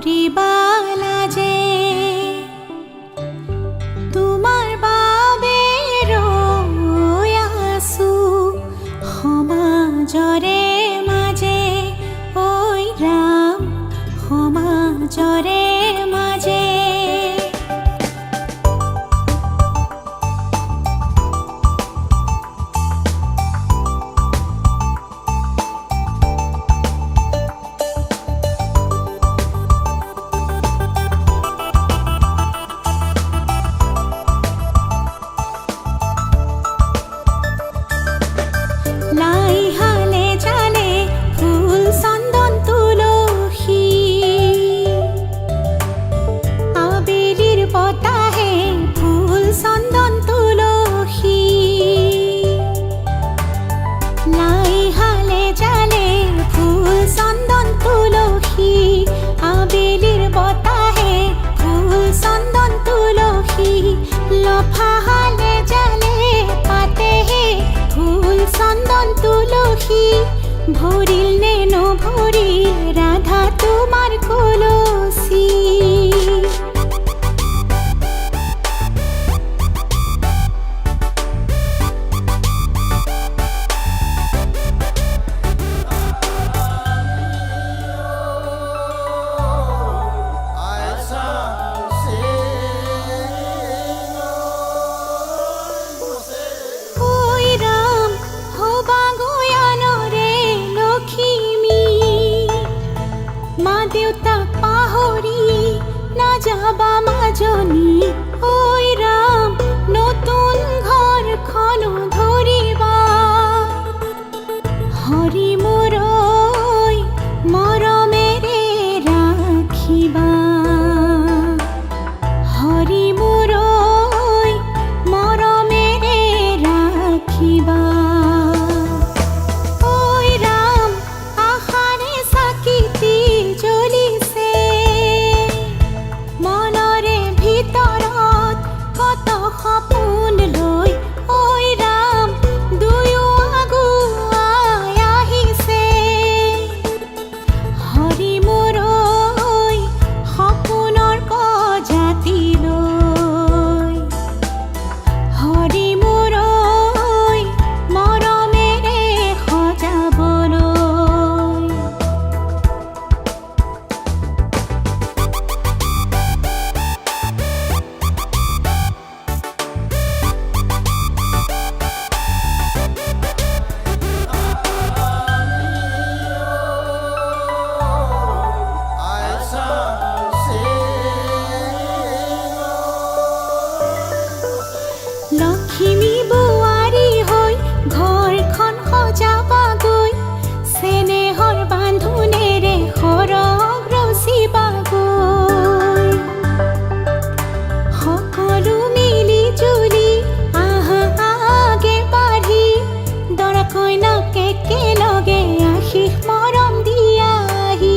কৰিবালা যে তোমাৰ বাবে ৰৈ আছো সমাজৰে মাজে ঐ ৰাম সমাজৰে মাজে ভৰিল নে নভৰিল ৰাধা তোমাৰ কলসি যাবা মাজনী ঐ ৰাম নতুন ঘৰখন ধৰিবা হৰি মোৰ মৰমেৰে ৰাখিবা হৰি মোৰ মৰমেৰে ৰাখিবা ঐ ৰাম আশাৰে চাকিতি জ্বলিছে মনৰে ভিতৰত কত সপোন লৈ ঐ ৰাম দুয়ো আগুৱাই আহিছে হৰি মোৰ সপোনৰ প্ৰজাতি লৈ হৰি মোৰ মৰমেৰে সজাবলৈ লক্ষ্মী বোৱাৰী হৈ ঘৰখন সজাবাগৈ চেনেহৰ বান্ধোনেৰে সৰগ ৰচিবাগৈ সকলো মিলি জুলি আহা আগে বাঢ়ি দৰা কইনাক একেলগে আশীষ মৰম দিয়াহি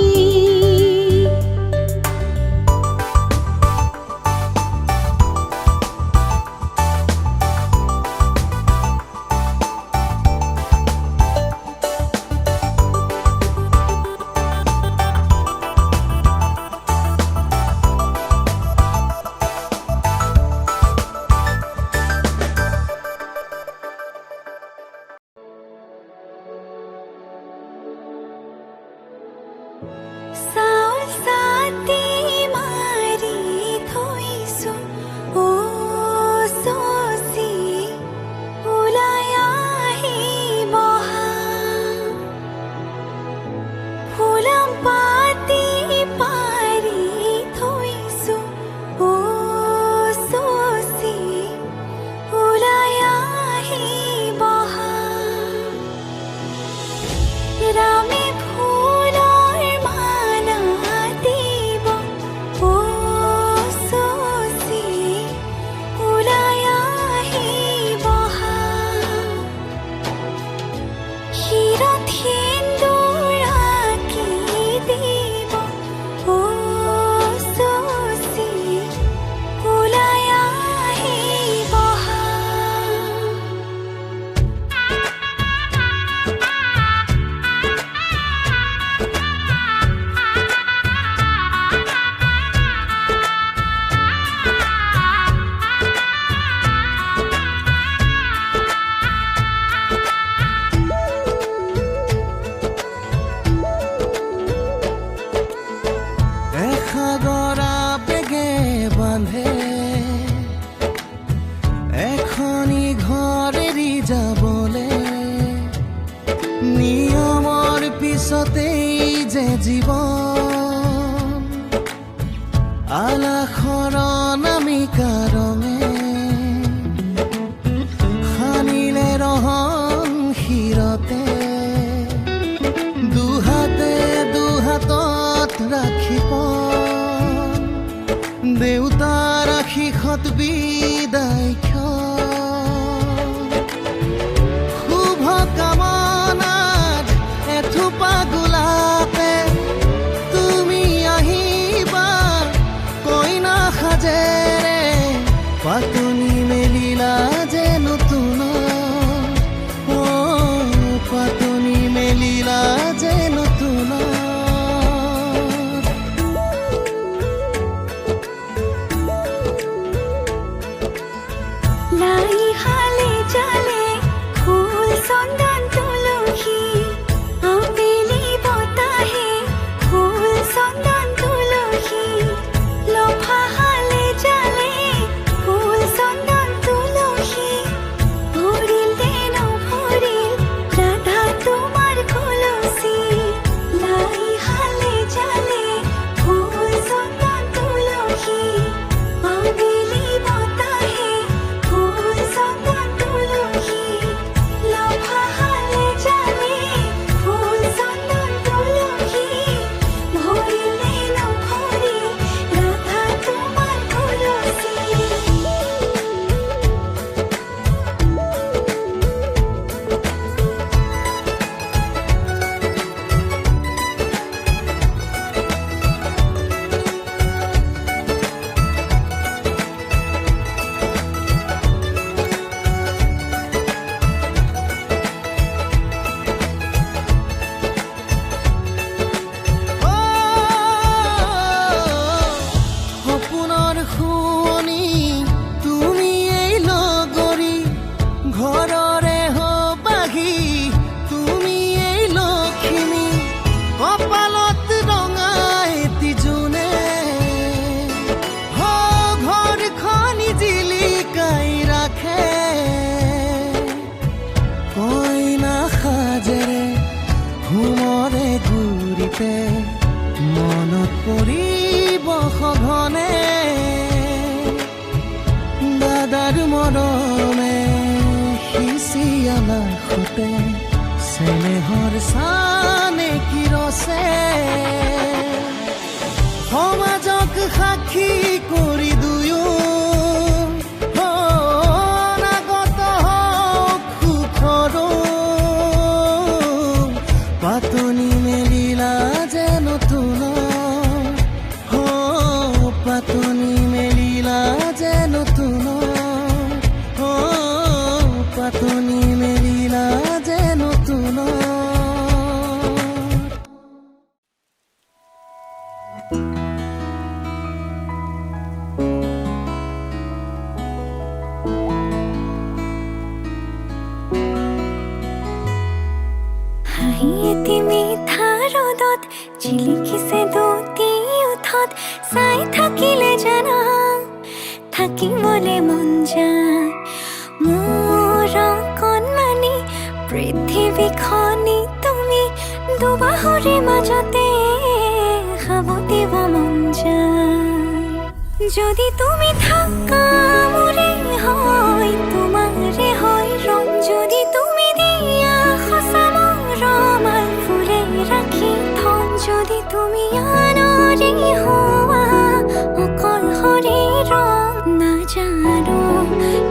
ৰামে ফুলৰ মালা দিব জীৱন আলাসৰ নামিকা ৰঙে সানিলে ৰহন শিৰতে দুহাতে দুহাতত ৰাখি পন দেউতাৰ আশীষত বিদায় শুভ কামনাত এথোপা গোলাপে তুমি আহিবা কইনা সাজেৰে পাতনি মেলিলা যে নতুন পাতনি মেলিলা যে নতুন লাই হালে জালে ফুল চন্দন তুলসী আবেলি বতাহে ফুল চন্দন তুলসী লফা হালে জালে ফুল চন্দন তুলসী ভরিল দেন ভরিল রাধা তোমার কলসি লাই হালে জালে ফুল চন্দন তুলসী আবেলি বতাহে ফুল চন্দন তুলসী লফা হালে জালে ফুল চন্দন তুলসী ভরিল দেন ভরিল রাধা তোমার কলসি সপোনৰ শুৱনি তুমি এই লগৰী ঘৰৰে হবাহি তুমি এই লখিমী কপালত ৰঙা এটি জোনে ঘৰখনি জিলিকাই ৰাখে কইনা সাজেৰে ঘুমৰে ঘূৰিতে মনত পৰিব সঘনে দাদাৰ মৰমে সিঁচি আলাসতে চেনেহৰ চানে কিৰছে সমাজক সাক্ষী কৰি দুয়ো অনাগত হওক সুখৰো পাতনি মেলিলা যে নতুন পাতনি মেলিলা যে নতুন পাতনি মেলিলা যে নতুন হাঁহি এটি মিঠা ৰ'দত জিলিকিছে দুটি ওঠত চাই থাকিলে জানা থাকিবলে মন যায় মোৰ কণমানি পৃথিৱীখনি তুমি দুবাহুৰে মাজতে খাব দিব মন যায় যদি তুমি থাকা মোৰে হয় তোমাৰে হয় ৰং যদি তুমি দিয়া সঁচা মৰমাৰ ফুলে ৰাখি থম যদি তুমি আনৰে হোৱা অকল শৰীৰৰ নাজানো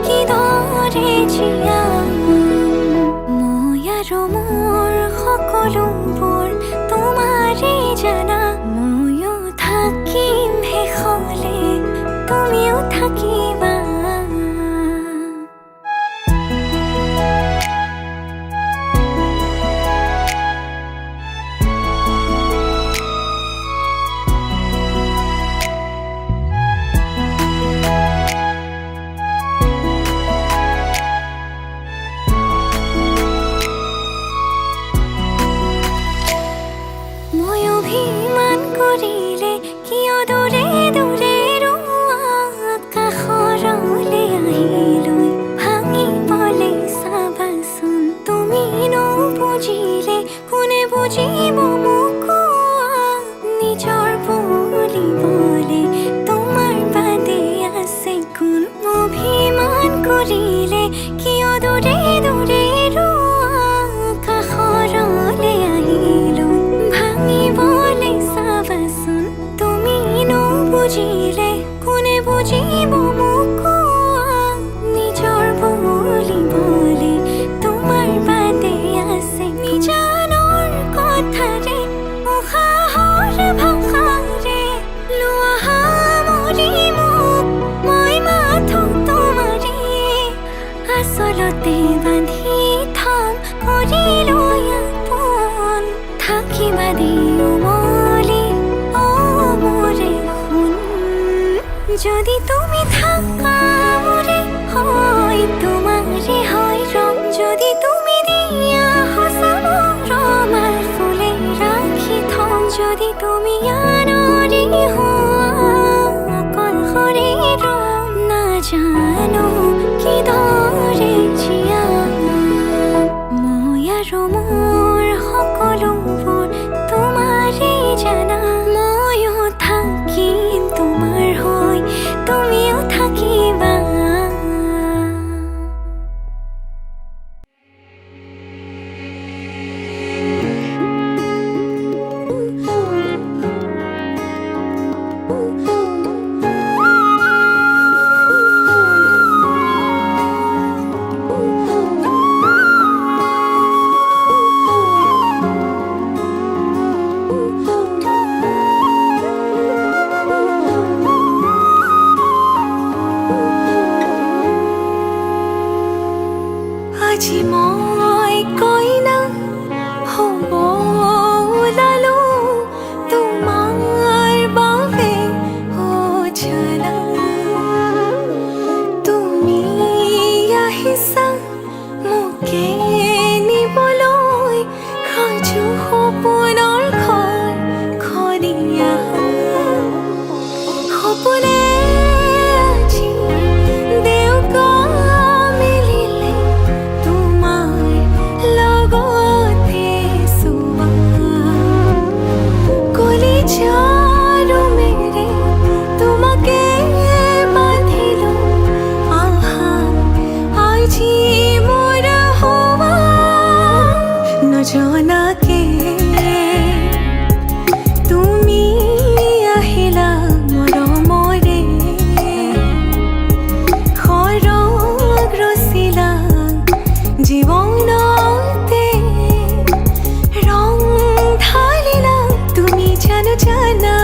কিদৰে জীয়াম মই আৰু মোৰ সকলোবোৰ তোমাৰে জানা ময়ো থাকিম শেষলে তুমিও থাকিবা কৰিলে কিয় দূৰে দূৰে কাষৰলে আহিলৈ ভাঙিবলে চাবাচোন তুমি নুবুজিলে কোনে বুজিব মোক বুজিলে কোনে বুজিব মোকো নিজৰ বুলি বলে তোমাৰ বাদে আছে নিজানৰ কথাৰে উশাহৰ ভাষাৰে লোৱা সামৰি মোক মই মাথো তোমাৰে আচলতে বান্ধি থম কৰিলো আপোন থাকিবা দিও মলি ও মোৰে শুন যদি তুমি থাকা মোৰে হয় তোমাৰে হয় ৰং যদি তুমি দিয়া সঁচা ৰমাৰ ফুলে ৰাখি থম যদি তুমি আনৰি হোৱা অকল শৰীৰ নাজানো কিদৰে জীয়া মই আৰু মোৰ সকলোবোৰ তোমাৰে জানা ময়ো থাকিম তোমাৰ হৈ তুমিও থাকিবা আজি মই কইনা হ'ব ওলালো তোমাৰ বাবে ও জানা তুমি আহিছা মোকে নিবলৈ সাজু সপোনৰ ঘৰ খৰিয়া সপোনে আজি দেউকা মিলিলে তোমাৰ লগতে চোৱা কলিজাৰো মেৰে তোমাকে বান্ধিলো আহা আজি মোৰ হোৱা নজনাকে তুমি আহিলা মৰমৰে সৰগ ৰচিলা জীৱনতে ৰং ঢালিলা তুমি জানো জানা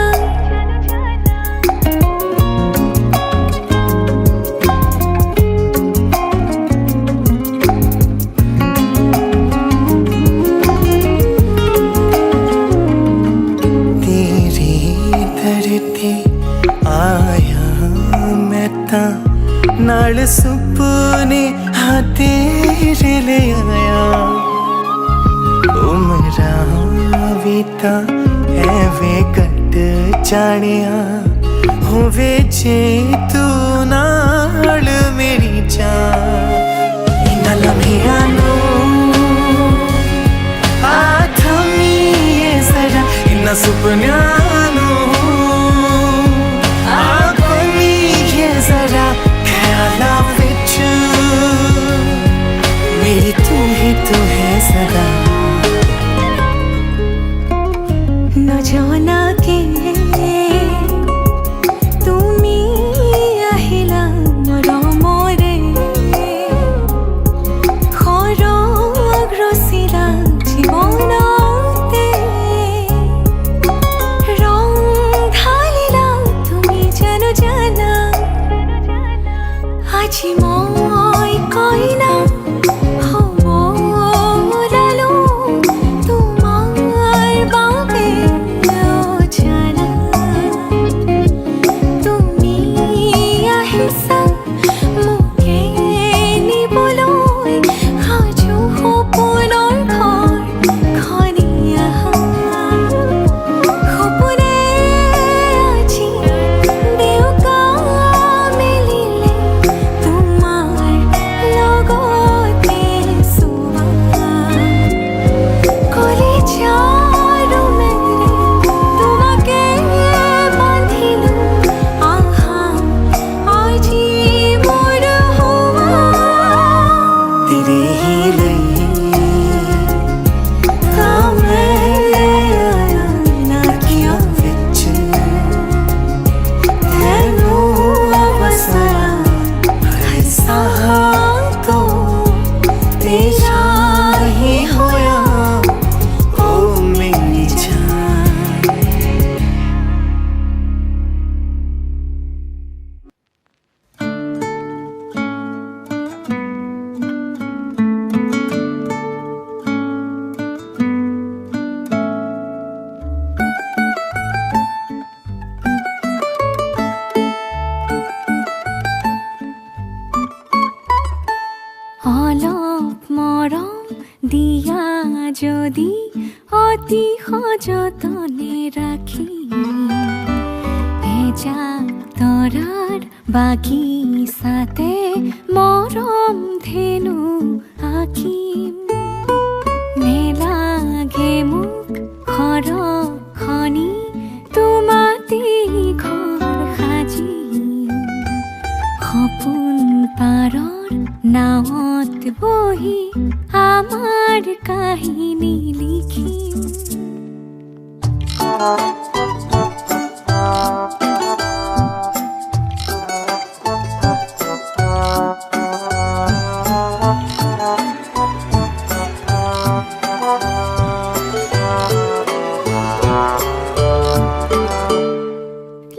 तेरी धरती आया मैं ता नाल सुपने हाँ तेरे ले आया उमरा बीता एवे कट जानिया होवे जे तू नाल मेरी जान इन्ना लम्हिया नू जरा इन्ना सुपन्यानो आकोनी ये जरा ख्याला विच मेरी तू ही तो है सदा নজনাকে তুমি আহিলা মৰমৰে সৰগ ৰচিলা জীৱনতে ৰং অতি সযতনে ৰাখি এজাক তৰাৰ বাগিচাতে মৰম ধেনু আঁকিম নেলাগে মোক খৰখনি তোমাতে ঘৰ সাজিম সপোন পাৰৰ নাৱত বহি আমাৰ কাহিনী লিখিম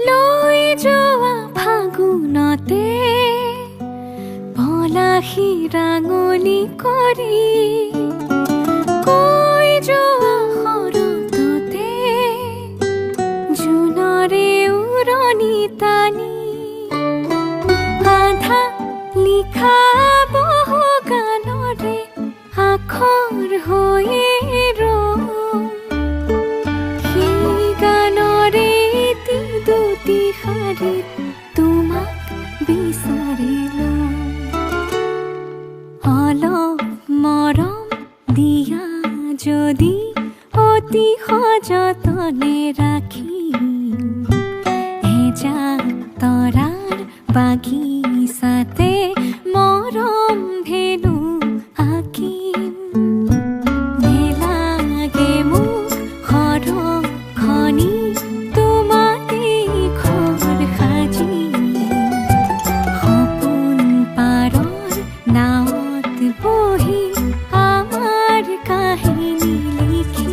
লৈ যোৱা ফাগুনতে পলাশী ৰাঙলী কৰি কৈ যোৱা শৰততে জোনৰে উৰণি টানি আধা লিখা বহু গানৰে আখৰ হৈয়ে ৰম সেই গানৰে এটি দুটি শাৰীত তোমাক বিচাৰিলো অলপ মৰম দিয়া যদি অতি সযতনে ৰাখিম এজাক তৰাৰ বাগিচাতে মৰম ধেনু আঁকিম নেলাগে মোক খৰখনি তোমাতে ঘৰ সাজিম সপোন পাৰৰ নাৱত বহি আমাৰ কাহিনী লিখিম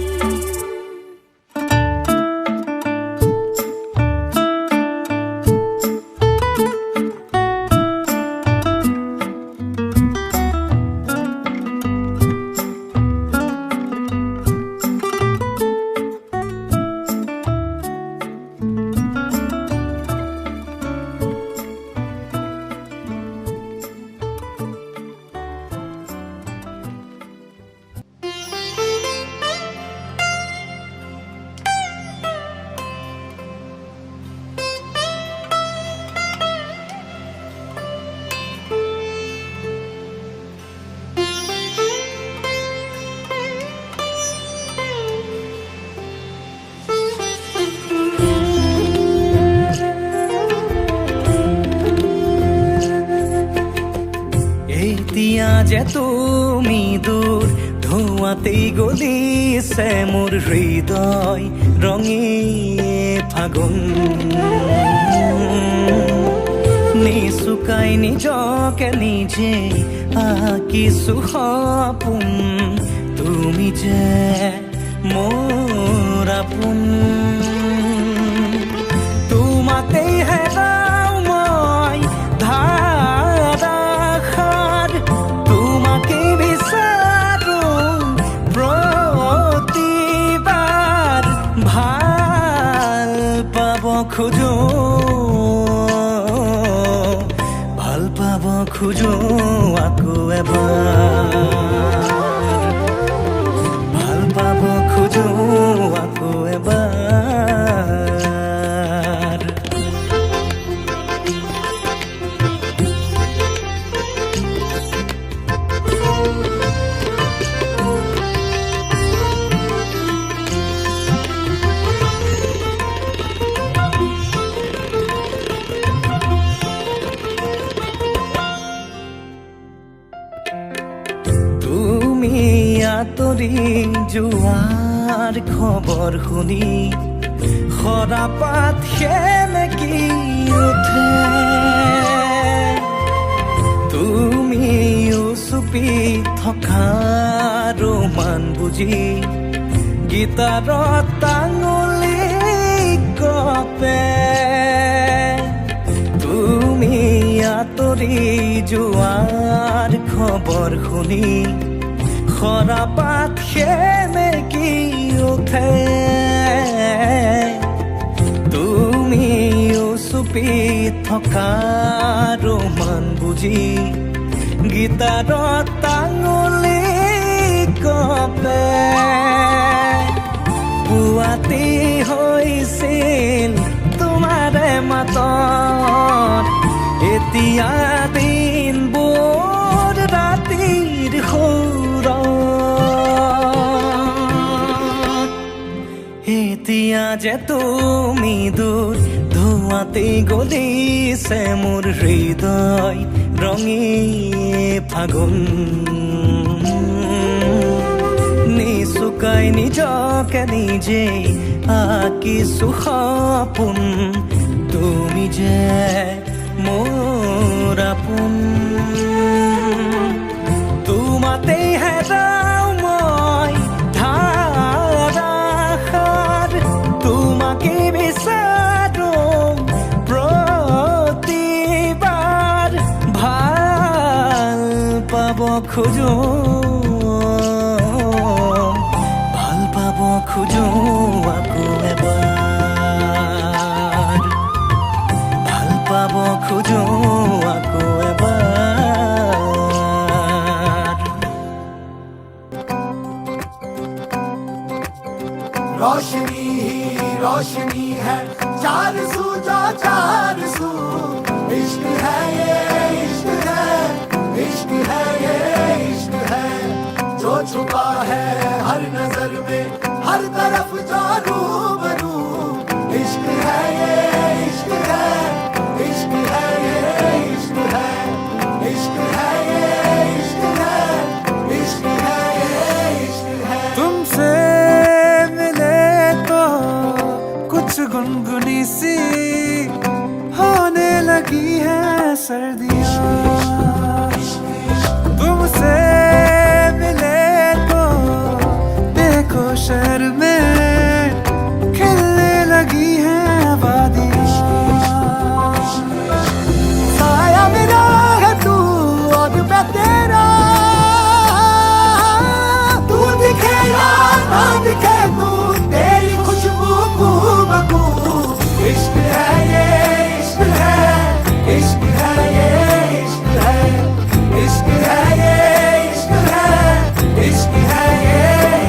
এতিয়া যে তুমি দূৰ ধোঁৱাতেই গলিছে মোৰ হৃদয় ৰঙী ফাগুন নিচুকাই নিজকে নিজে আঁকিছো সপোন তুমি যে মোৰ আপোন তোমাতেই হেৰাও মই ধাৰাসাৰ তোমাকে বিচাৰো প্ৰতিবাৰ ভাল পাব খোজো আকৌ এবাৰ ভাল পাব খোজো আকৌ এবাৰ আঁতৰি যোৱাৰ খবৰ শুনি সৰাপাত সেমেকি উঠে তুমিও চুপি থকা ৰোমান বুজি গীতাৰত টাঙুলি কপে তুমি আঁতৰি যোৱাৰ খবৰ শুনি সৰাপাত সেমেকি উঠে তুমিও চুপি থকা ৰোমান বুজি গীতাৰত টাঙুলি কপে পুৱাতে হৈছিল তোমাৰে মাতত এতিয়া দিনবোৰ ৰাতিৰ সুৰত এতিয়া যে তুমি দূৰ ধোঁৱাতে গলিছে মোৰ হৃদয় ৰঙী ফাগুন নিচুকাই নিজকে নিজে আঁকিছো সপোন তুমি যে মোৰ আপোন তোমাতেই হেৰাও মই ধাৰাসাৰ তোমাকে বিচাৰো প্ৰতিবাৰ ভাল পাব খোজো খুঁজো আকৌ এবাৰ ভাল পাব খুঁজো আকৌ এবাৰ रोशनी ही रोशनी है चार सू जो चार सू इश्क है ये इश्क है इश्क है ये इश्क है जो छुपा है हर नजर में हर तरफ जो रूबरू इश्क है ये इश्क है इश्क है ये इश्क है इश्क है ये इश्क है इश्क है ये इश्क है तुमसे मिले तो कुछ गुनगुनी सी होने लगी है सर्दियाँ तुमसे मिले तो देखो शहर में खिलने लगी है वादियाँ साया मेरा है तू और मैं तेरा तू दिखे या ना दिखे तू तेरी खुशबू बू इश्क है ये इश्क है इश्क है ये इश्क है इश्क है ये इश्क है इश्क है ये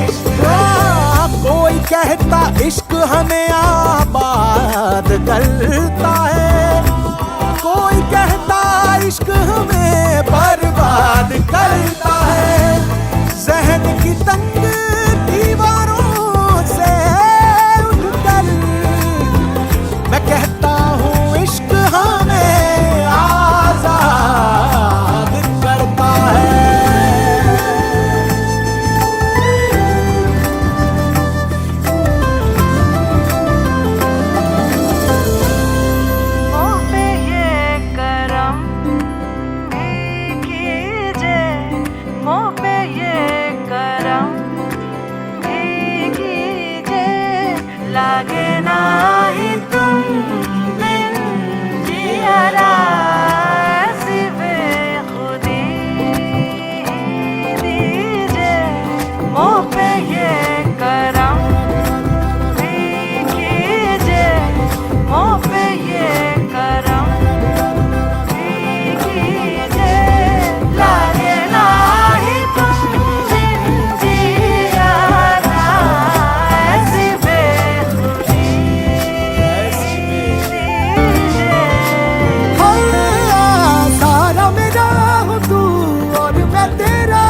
इश्क है कोई कहता इश्क हमें आबाद करता है कोई कहता इश्क हमें बर्बाद करता है जहन की तंग दीवारों से उठकर मैं कहता हूँ इश्क हमें आजाद करता है लागे नाही तुम बिन जियारा ऐसी बेखुदी दीजिए मुँह पे ये करम कीजिए मुँह पे ये करम कीजिए लागे नाही तुम बिन जियारा ऐसी सारा मेरा हूँ तू और मैं तेरा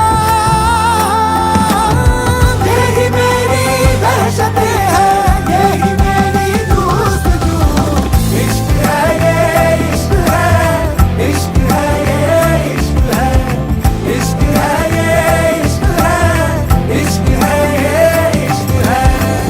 यही मेरी दहशतें है यही मेरी दोस्तजू इश्क है ये इश्क है इश्क है ये इश्क है इश्क है ये इश्क है इश्क है ये इश्क है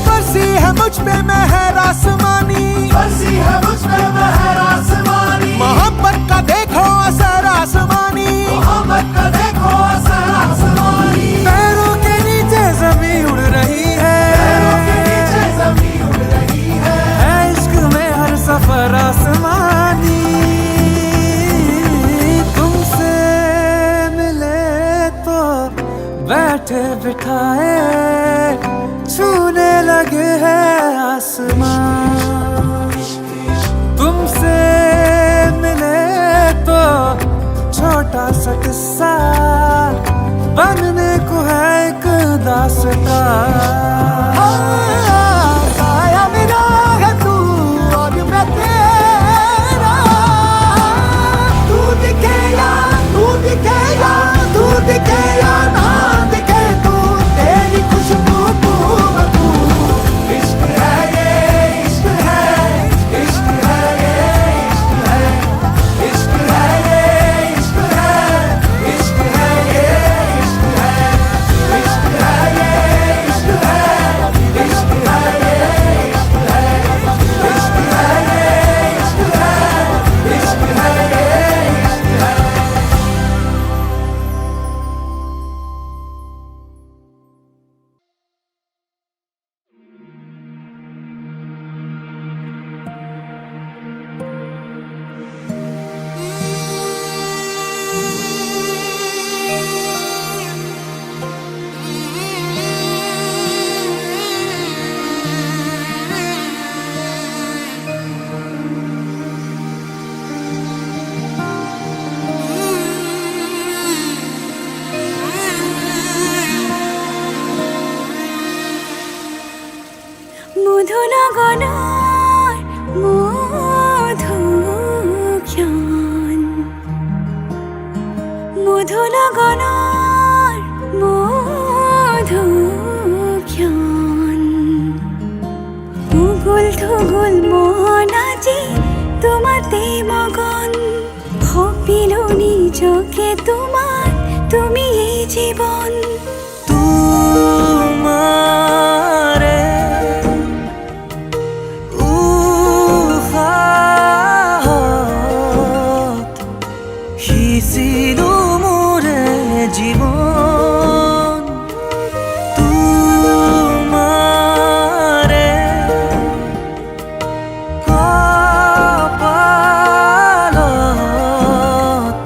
बसी है मुझ पे मेहर आसमानी बसी है मुझ पे मेहर आसमानी मोहब्बत का देखो असर आसमानी मोहब्बत का देखो असर आसमानी पैरों के नीचे ज़मीं उड़ रही है पैरों के नीचे ज़मीं उड़ रही है इश्क में हर सफर आसमानी तुमसे मिले तो बैठे बिठाए छूने लगे हैं आसमान तुमसे मिले तो छोटा सा किस्सा बनने को है एक दास्तां জীবন তোমারে উশাহত সিঁচিলো মোৰে জীৱন তোমাৰে কপালত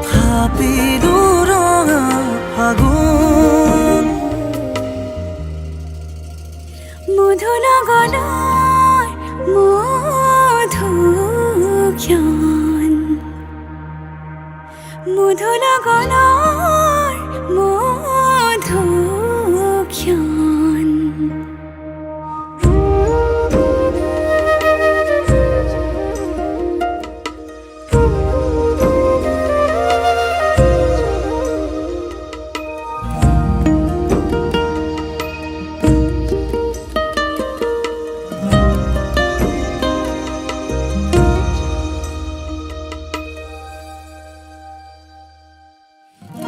থাপিলো ৰঙা ফাগুন মধু লগনৰ মধুক্ষণ মধু লগনৰ মধুক্ষণ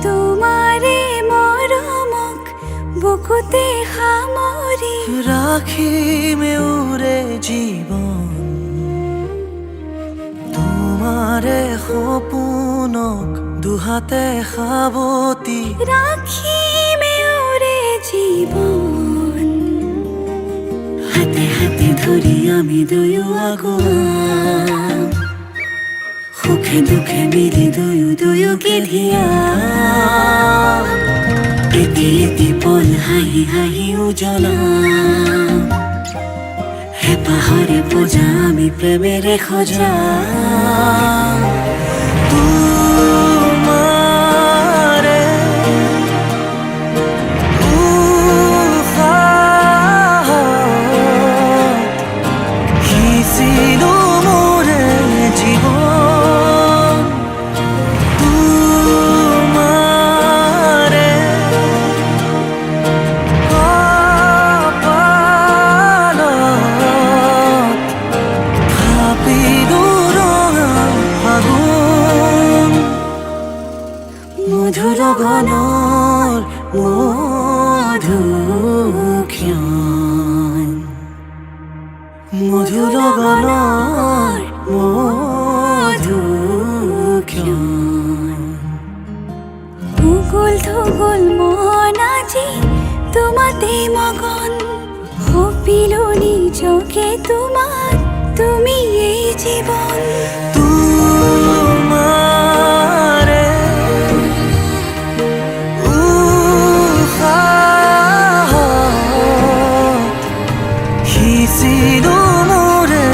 তোমাৰে মৰমক বুকুতে সামৰি ৰাখিমে উৰে জীৱন তোমাৰে সপোনক দুহাতে সাৱতি ৰাখিমে উৰে জীৱন হাতে হাতে ধৰি আমি দুয়ো আগুৱা সুখে দুখে মিলি দুয়োকে ধিয়া এটি এটি পল হাঁহি হাঁহি উজ্বলা হেঁপাহৰে পূজা আমি প্ৰেমেৰে সজা তোমাৰে উশাহত সিঁচিলো মোৰে জীৱন তোমাৰে কপালত থাপিলো ৰঙা ফাগুন মধু লগনৰ মধুক্ষণ মধু লগনৰ মধুক্ষণ মুকুল থুকুল মন আজি তোমাতে মগন সপিলো নিজকে তোমাক তুমি এই জীৱন তোমাৰে উশাহত সিঁচিলো মোৰে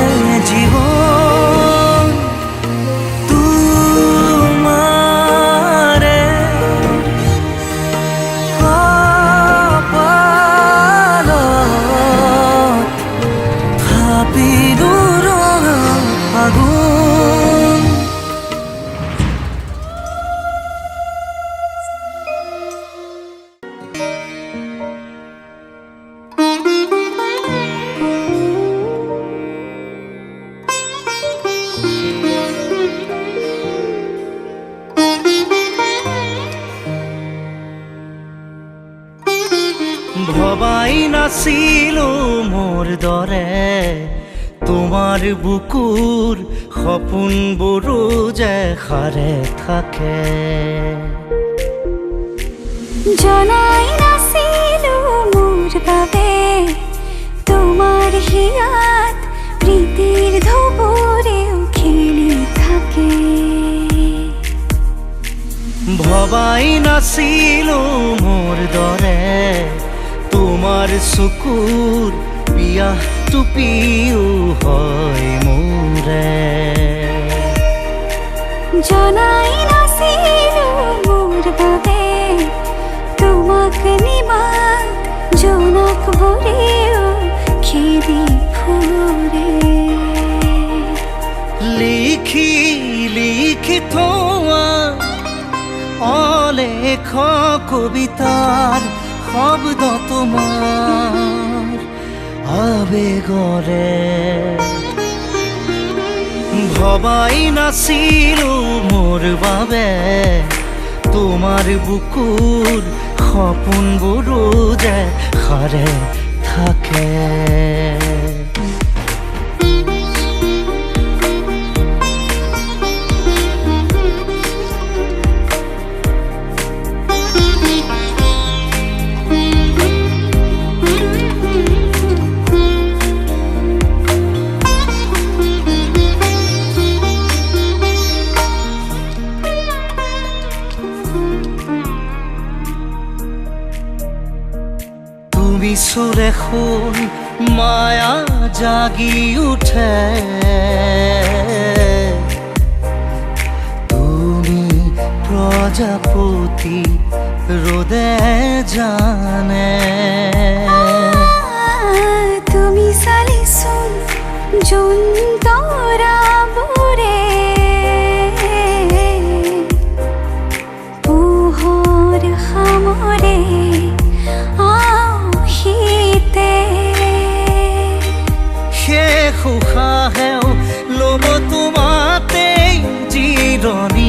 জীৱন তোমাৰে কপালত থাপিলো ৰঙা ফাগুন ভবাই নাছিলো মোৰ দৰে তোমাৰ বুকুৰ সপোনবোৰো যে সাৰে থাকে জনাই নাছিলো মোৰ বাবে তোমাৰ হিয়াত প্ৰীতিৰ ধুবুৰেও খেলি থাকে ভবাই নাছিলো মোৰ দৰে তোমাৰ চকুৰ পিয়াহ টুপিও হয় মোৰে জনাই নাছিলো মোৰ বাবে তোমাক নিবাক জোনাক বোৰেও খেদি ফুৰে লিখি লিখি থোৱা অলেখ কবিতাৰ শব্দ তোমাৰ আবেগৰে ভবাই নাছিলো মোৰ বাবে তোমাৰ বুকুৰ সপোনবোৰো যে সাৰে থাকে। তুমি সুৰে শুন মায়া জাগি উঠে, তুমি প্ৰজাপতি ৰোদে জানে। তুমি চালিচোন জোন তৰাবোৰে পোহৰ সামৰে শেষ উশাহেও ল'ব তোমাতেই জিৰণি।